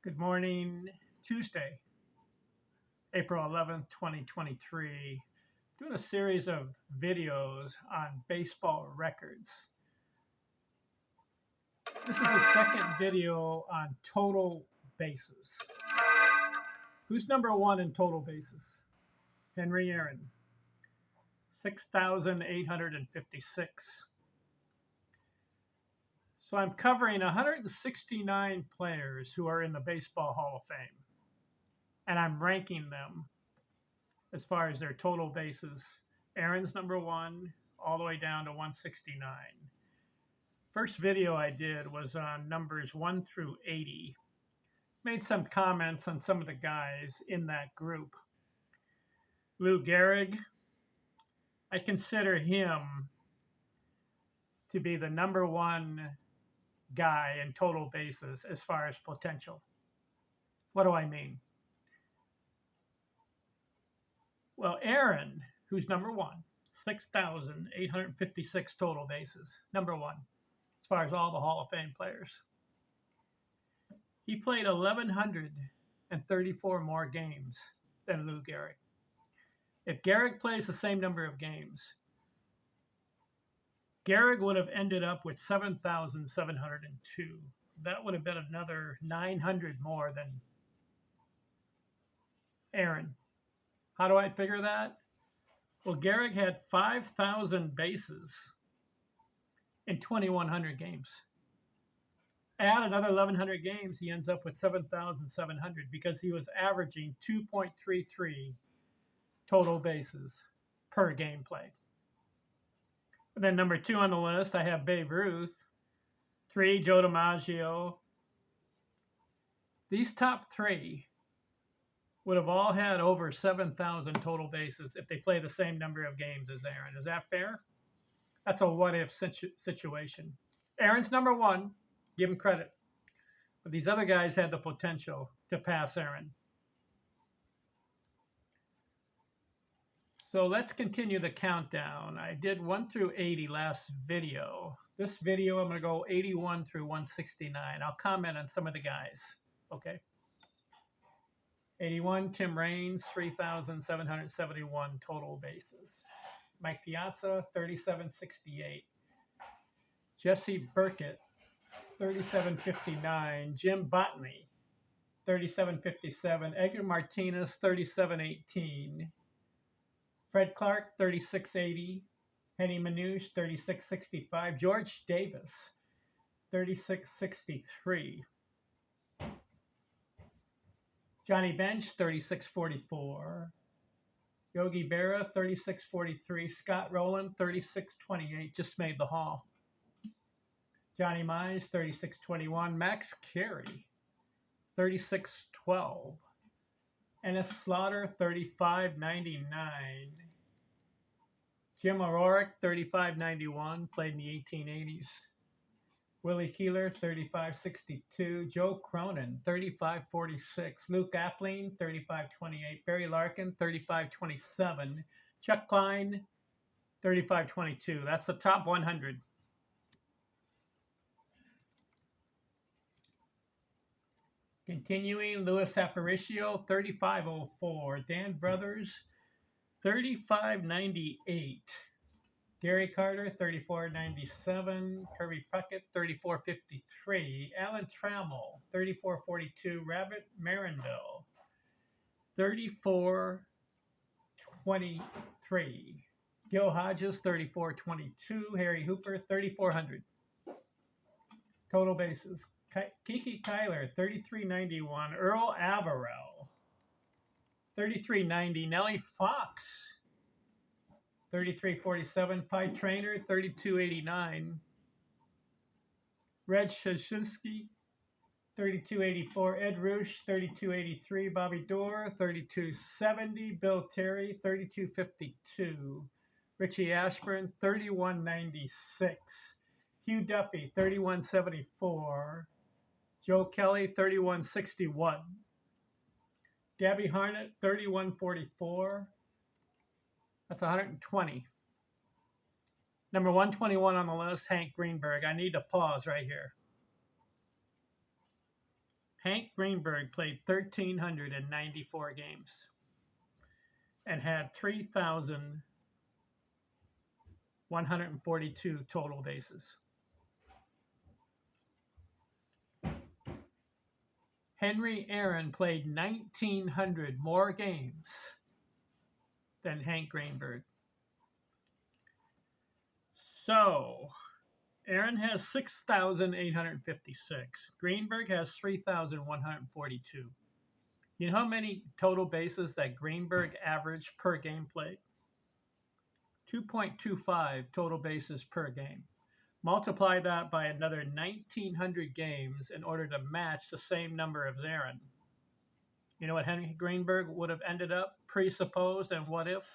Good morning, Tuesday, April 11th, 2023. Doing a series of videos on baseball records. This is the second video on total bases. Who's number one in total bases? Henry Aaron, 6,856. So I'm covering 169 players who are in the Baseball Hall of Fame, and I'm ranking them as far as their total bases. Aaron's number one, all the way down to 169. First video I did was on numbers 1 through 80. Made some comments on some of the guys in that group. Lou Gehrig, I consider him to be the number one guy in total bases as far as potential. What do I mean? Well, Aaron, who's number one, 6,856 total bases, number one, as far as all the Hall of Fame players. He played 1,134 more games than Lou Gehrig. If Gehrig plays the same number of games, Gehrig would have ended up with 7,702. That would have been another 900 more than Aaron. How do I figure that? Well, Gehrig had 5,000 bases in 2,100 games. Add another 1,100 games, he ends up with 7,700 because he was averaging 2.33 total bases per game played. And then number two on the list, I have Babe Ruth. 3, Joe DiMaggio. These top three would have all had over 7,000 total bases if they play the same number of games as Aaron. Is that fair? That's a what-if situation. Aaron's number one. Give him credit. But these other guys had the potential to pass Aaron. So let's continue the countdown. I did 1 through 80 last video. This video, I'm going to go 81 through 169. I'll comment on some of the guys. Okay. 81, Tim Raines, 3,771 total bases. Mike Piazza, 3,768. Jesse Burkett, 3,759. Jim Botany, 3,757. Edgar Martinez, 3,718. Fred Clark, 3,680. Henny Manouche, 3,665. George Davis, 3,663. Johnny Bench, 3,644. Yogi Berra, 3,643. Scott Rowland, 3,628. Just made the Hall. Johnny Mize, 3,621. Max Carey, 3,612. Ennis Slaughter, 3,599. Jim O'Rourke, 3,591. Played in the 1880s. Willie Keeler, 3,562. Joe Cronin, 3,546. Luke Appling, 3,528. Barry Larkin, 3,527. Chuck Klein, 3,522. That's the top 100. Continuing, Louis Aparicio, 3,504. Dan Brothers, 3,598. Gary Carter, 3,497. Kirby Puckett, 3,453. Alan Trammell, 3,442. Rabbit Marindale, 3,423. Gil Hodges, 3,422. Harry Hooper, 3,400. Total bases. Kiki Tyler, 3,391. Earl Averill, 3,390. Nellie Fox, 3,347. Pi Trainer, 3,289. Red Shashinsky, 3,284. Ed Roosh, 3,283. Bobby Doerr, 3,270. Bill Terry, 3,252. Richie Ashburn, 3,196. Hugh Duffy, 3,174. Joe Kelly, 3,161. Gabby Harnett, 3,144. That's 120. Number 121 on the list, Hank Greenberg. I need to pause right here. Hank Greenberg played 1,394 games and had 3,142 total bases. Henry Aaron played 1,900 more games than Hank Greenberg. So, Aaron has 6,856. Greenberg has 3,142. You know how many total bases that Greenberg averaged per game played? 2.25 total bases per game. Multiply that by another 1,900 games in order to match the same number as Aaron. You know what Henry Greenberg would have ended up presupposed and what if?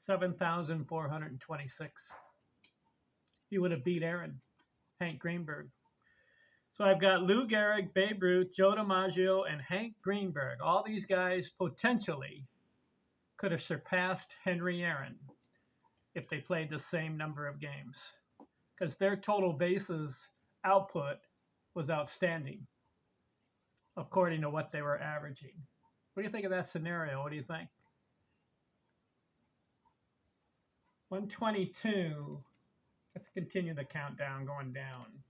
7,426. He would have beat Aaron, Hank Greenberg. So I've got Lou Gehrig, Babe Ruth, Joe DiMaggio, and Hank Greenberg. All these guys potentially could have surpassed Henry Aaron if they played the same number of games, because their total bases output was outstanding according to what they were averaging. What do you think of that scenario? What do you think? 122. Let's continue the countdown going down.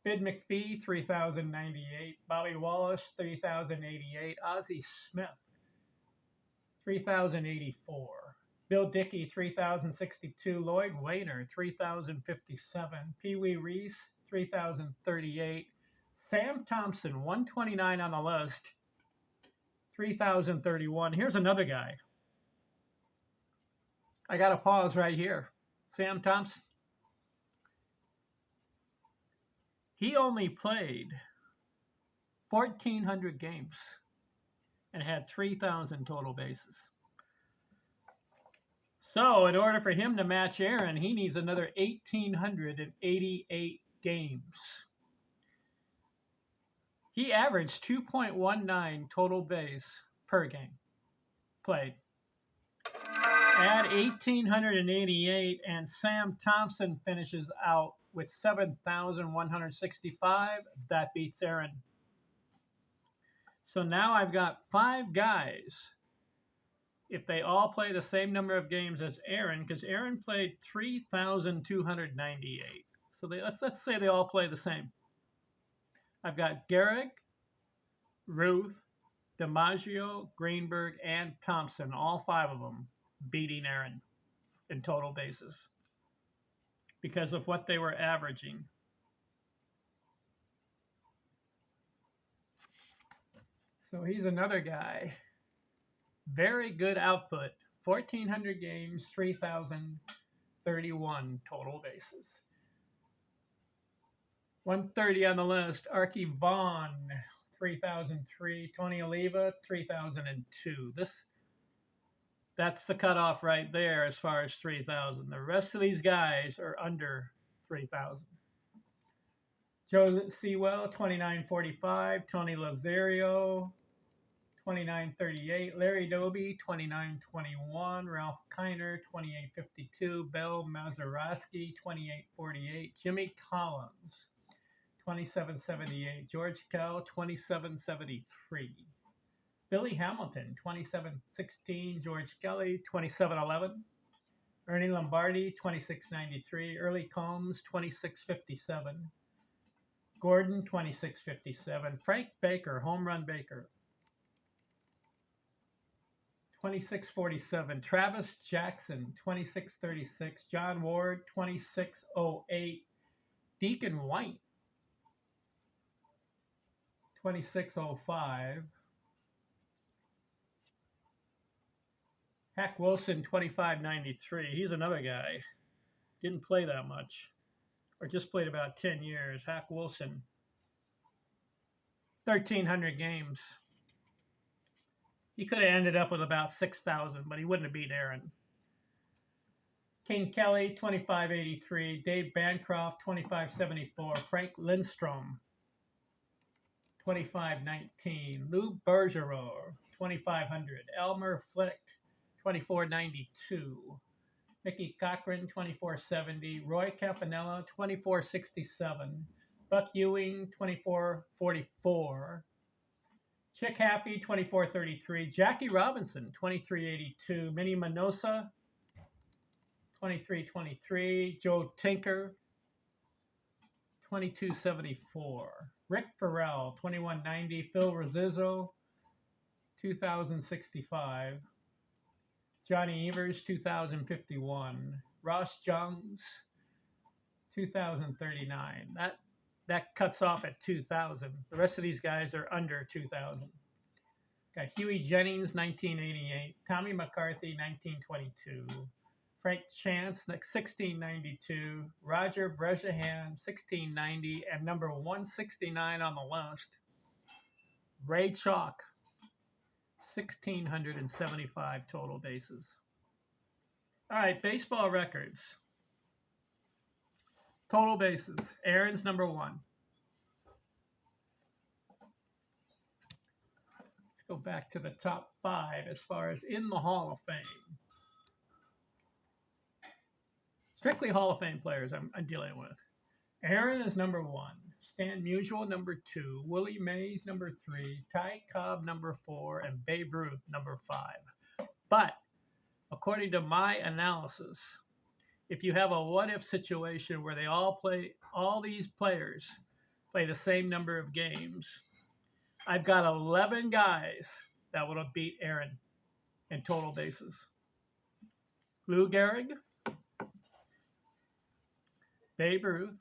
Bid McPhee, 3,098. Bobby Wallace, 3,088. Ozzie Smith, 3,084. Bill Dickey, 3,062. Lloyd Wainer, 3,057. Pee Wee Reese, 3,038. Sam Thompson, 129 on the list, 3,031. Here's another guy. I got to pause right here. Sam Thompson. He only played 1,400 games and had 3,000 total bases. So in order for him to match Aaron, he needs another 1,888 games. He averaged 2.19 total base per game played. Add 1,888, and Sam Thompson finishes out with 7,165. That beats Aaron. So now I've got 5 guys. If they all play the same number of games as Aaron, because Aaron played 3,298. So let's say they all play the same. I've got Gehrig, Ruth, DiMaggio, Greenberg, and Thompson, all 5 of them beating Aaron in total bases because of what they were averaging. So he's another guy. Very good output. 1,400 games, 3,031 total bases. 130 on the list. Archie Vaughn, 3,003. Tony Oliva, 3,002. That's the cutoff right there as far as 3,000. The rest of these guys are under 3,000. Joe Sewell, 2,945. Tony Lazario, 2,938. Larry Doby, 2,921. Ralph Kiner, 2,852. Bill Mazeroski, 2,848. Jimmy Collins, 2,778. George Kell, 2,773. Billy Hamilton, 2,716. George Kelly, 2,711. Ernie Lombardi, 2,693. Early Combs, 2,657. Gordon, 2,657. Frank Baker, Home Run Baker, 2,647. Travis Jackson, 2,636. John Ward, 2,608. Deacon White, 2,605. Hack Wilson, 2,593. He's another guy. Didn't play that much, or just played about 10 years. Hack Wilson, 1,300 games. He could have ended up with about 6,000, but he wouldn't have beat Aaron. King Kelly, 2,583. Dave Bancroft, 2,574. Frank Lindstrom, 2,519. Lou Bergeron, 2,500. Elmer Flick, 2,492. Mickey Cochran, 2,470. Roy Campanella, 2,467. Buck Ewing, 2444. Chick Happy, 2433. Jackie Robinson, 2382. Minnie Minosa, 2323. Joe Tinker, 2274. Rick Farrell, 2190. Phil Rizzo, 2065. Johnny Evers, 2051. Ross Jones, 2039. That cuts off at 2000. The rest of these guys are under 2000. Got Huey Jennings, 1988. Tommy McCarthy, 1922. Frank Chance, 1692. Roger Bresnahan, 1690. And number 169 on the list, Ray Chalk, 1,675 total bases. All right, baseball records. Total bases. Aaron's number 1. Let's go back to the top 5 as far as in the Hall of Fame. Strictly Hall of Fame players I'm dealing with. Aaron is number 1. Stan Musial, number 2. Willie Mays, number 3. Ty Cobb, number 4. And Babe Ruth, number 5. But according to my analysis, if you have a what-if situation where all these players play the same number of games, I've got 11 guys that would have beat Aaron in total bases. Lou Gehrig, Babe Ruth,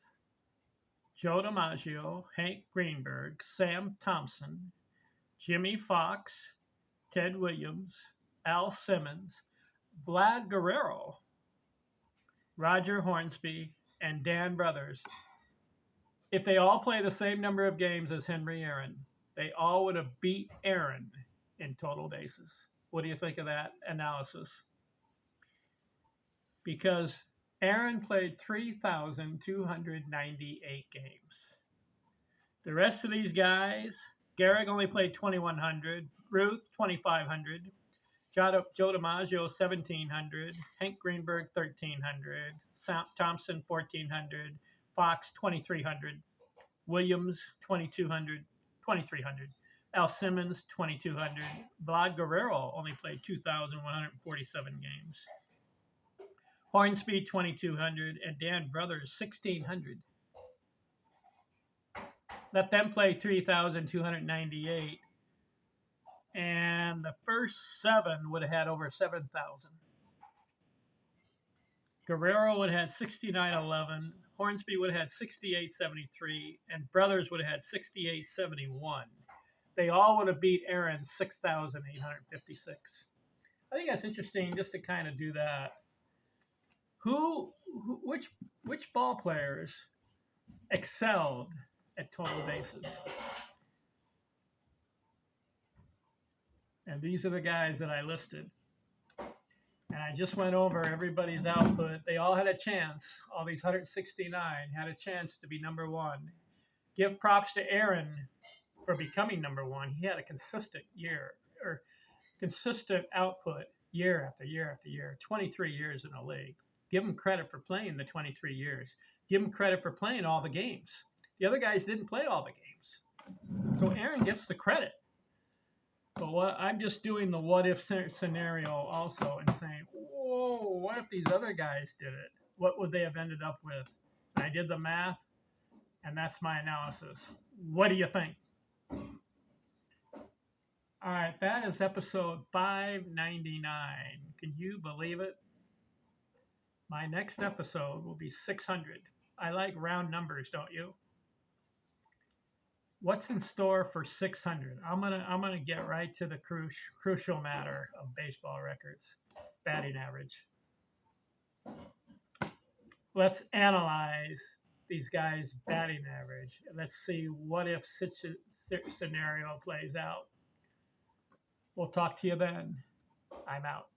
Joe DiMaggio, Hank Greenberg, Sam Thompson, Jimmy Fox, Ted Williams, Al Simmons, Vlad Guerrero, Roger Hornsby, and Dan Brothers. If they all play the same number of games as Henry Aaron, they all would have beat Aaron in total bases. What do you think of that analysis? Because Aaron played 3,298 games. The rest of these guys, Gehrig only played 2,100, Ruth 2,500, Joe DiMaggio 1,700, Hank Greenberg 1,300, Sam Thompson 1,400, Fox 2,300, Williams 2,200, 2,300, Al Simmons 2,200, Vlad Guerrero only played 2,147 games, Hornsby 2,200, and Dan Brothers 1,600. Let them play 3,298. And the first 7 would have had over 7,000. Guerrero would have had 6,911. Hornsby would have had 6,873. And Brothers would have had 6,871. They all would have beat Aaron 6,856. I think that's interesting just to kind of do that. Which ball players excelled at total bases? And these are the guys that I listed. And I just went over everybody's output. They all had a chance. All these 169 had a chance to be number 1. Give props to Aaron for becoming number 1. He had a consistent output year after year after year, 23 years in the league. Give him credit for playing the 23 years. Give him credit for playing all the games. The other guys didn't play all the games. So Aaron gets the credit. But I'm just doing the what-if scenario also and saying, whoa, what if these other guys did it? What would they have ended up with? And I did the math, and that's my analysis. What do you think? All right, that is episode 599. Can you believe it? My next episode will be 600. I like round numbers, don't you? What's in store for 600? I'm gonna get right to the crucial matter of baseball records, batting average. Let's analyze these guys' batting average. Let's see what if scenario plays out. We'll talk to you then. I'm out.